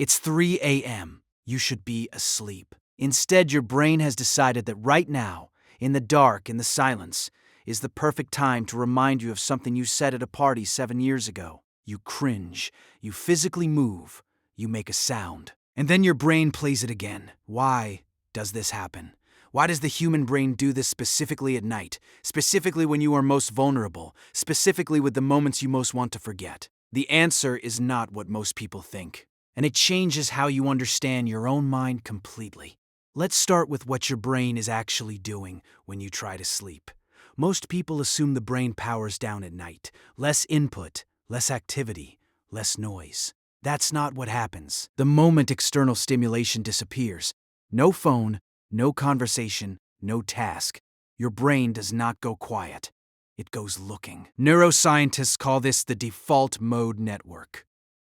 It's 3 a.m. You should be asleep. Instead, your brain has decided that right now, in the dark, in the silence, is the perfect time to remind you of something you said at a party 7 years ago. You cringe, you physically move, you make a sound. And then your brain plays it again. Why does this happen? Why does the human brain do this specifically at night? Specifically when you are most vulnerable? Specifically with the moments you most want to forget? The answer is not what most people think. And it changes how you understand your own mind completely. Let's start with what your brain is actually doing when you try to sleep. Most people assume the brain powers down at night. Less input, less activity, less noise. That's not what happens. The moment external stimulation disappears, no phone, no conversation, no task, your brain does not go quiet. It goes looking. Neuroscientists call this the default mode network.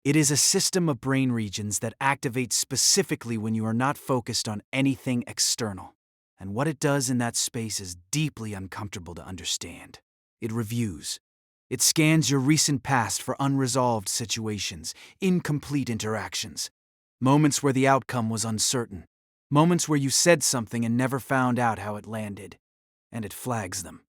It is a system of brain regions that activates specifically when you are not focused on anything external. And what it does in that space is deeply uncomfortable to understand. It reviews. It scans your recent past for unresolved situations, incomplete interactions, moments where the outcome was uncertain, moments where you said something and never found out how it landed. And it flags them.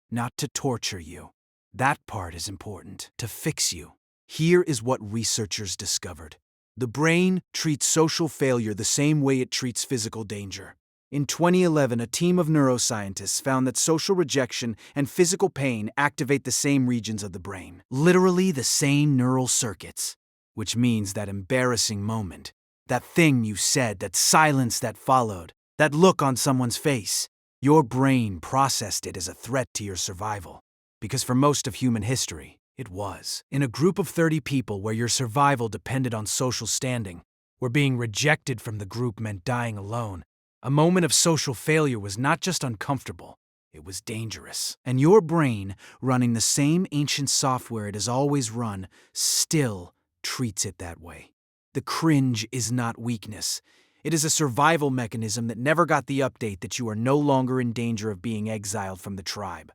Not to torture you. That part is important. To fix you. Here is what researchers discovered. The brain treats social failure the same way it treats physical danger. In 2011, a team of neuroscientists found that social rejection and physical pain activate the same regions of the brain. Literally the same neural circuits. Which means that embarrassing moment, that thing you said, that silence that followed, that look on someone's face, your brain processed it as a threat to your survival. Because for most of human history, it was. In a group of 30 people where your survival depended on social standing, where being rejected from the group meant dying alone, a moment of social failure was not just uncomfortable, it was dangerous. And your brain, running the same ancient software it has always run, still treats it that way. The cringe is not weakness. It is a survival mechanism that never got the update that you are no longer in danger of being exiled from the tribe.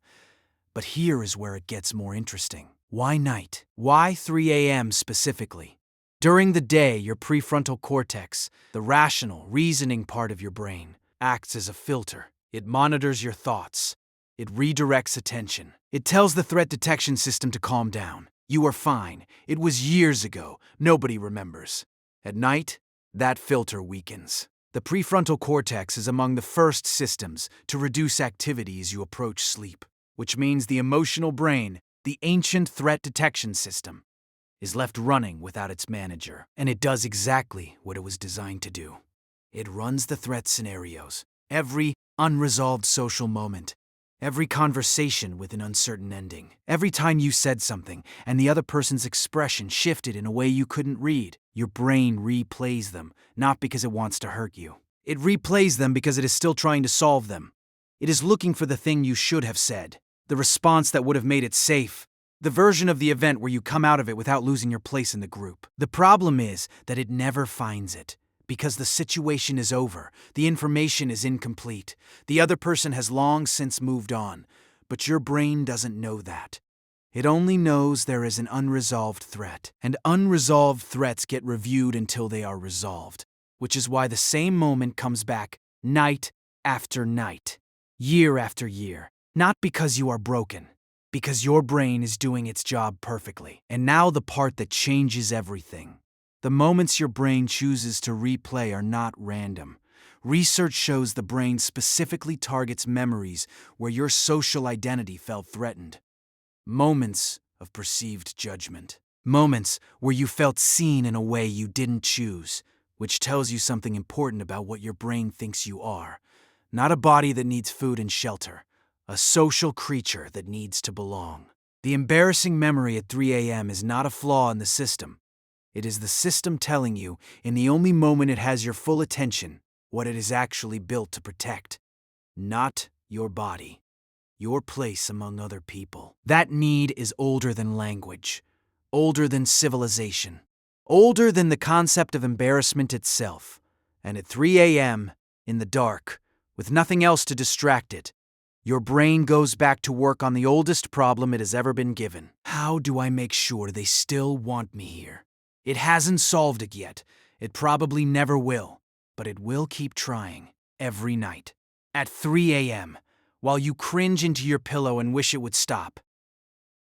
But here is where it gets more interesting. Why night? Why 3 a.m. specifically? During the day, your prefrontal cortex, the rational, reasoning part of your brain, acts as a filter. It monitors your thoughts. It redirects attention. It tells the threat detection system to calm down. You are fine. It was years ago. Nobody remembers. At night, that filter weakens. The prefrontal cortex is among the first systems to reduce activity as you approach sleep, which means the emotional brain, the ancient threat detection system, is left running without its manager. And it does exactly what it was designed to do. It runs the threat scenarios, every unresolved social moment, every conversation with an uncertain ending, every time you said something and the other person's expression shifted in a way you couldn't read. Your brain replays them, not because it wants to hurt you. It replays them because it is still trying to solve them. It is looking for the thing you should have said, the response that would have made it safe, the version of the event where you come out of it without losing your place in the group. The problem is that it never finds it, because the situation is over, the information is incomplete, the other person has long since moved on, but your brain doesn't know that. It only knows there is an unresolved threat, and unresolved threats get reviewed until they are resolved, which is why the same moment comes back night after night, year after year. Not because you are broken, because your brain is doing its job perfectly. And now the part that changes everything. The moments your brain chooses to replay are not random. Research shows the brain specifically targets memories where your social identity felt threatened. Moments of perceived judgment. Moments where you felt seen in a way you didn't choose, which tells you something important about what your brain thinks you are. Not a body that needs food and shelter. A social creature that needs to belong. The embarrassing memory at 3 a.m. is not a flaw in the system. It is the system telling you, in the only moment it has your full attention, what it is actually built to protect. Not your body. Your place among other people. That need is older than language. Older than civilization. Older than the concept of embarrassment itself. And at 3 a.m., in the dark, with nothing else to distract it, your brain goes back to work on the oldest problem it has ever been given. How do I make sure they still want me here? It hasn't solved it yet, It probably never will, but it will keep trying every night. At 3 a.m., while you cringe into your pillow and wish it would stop,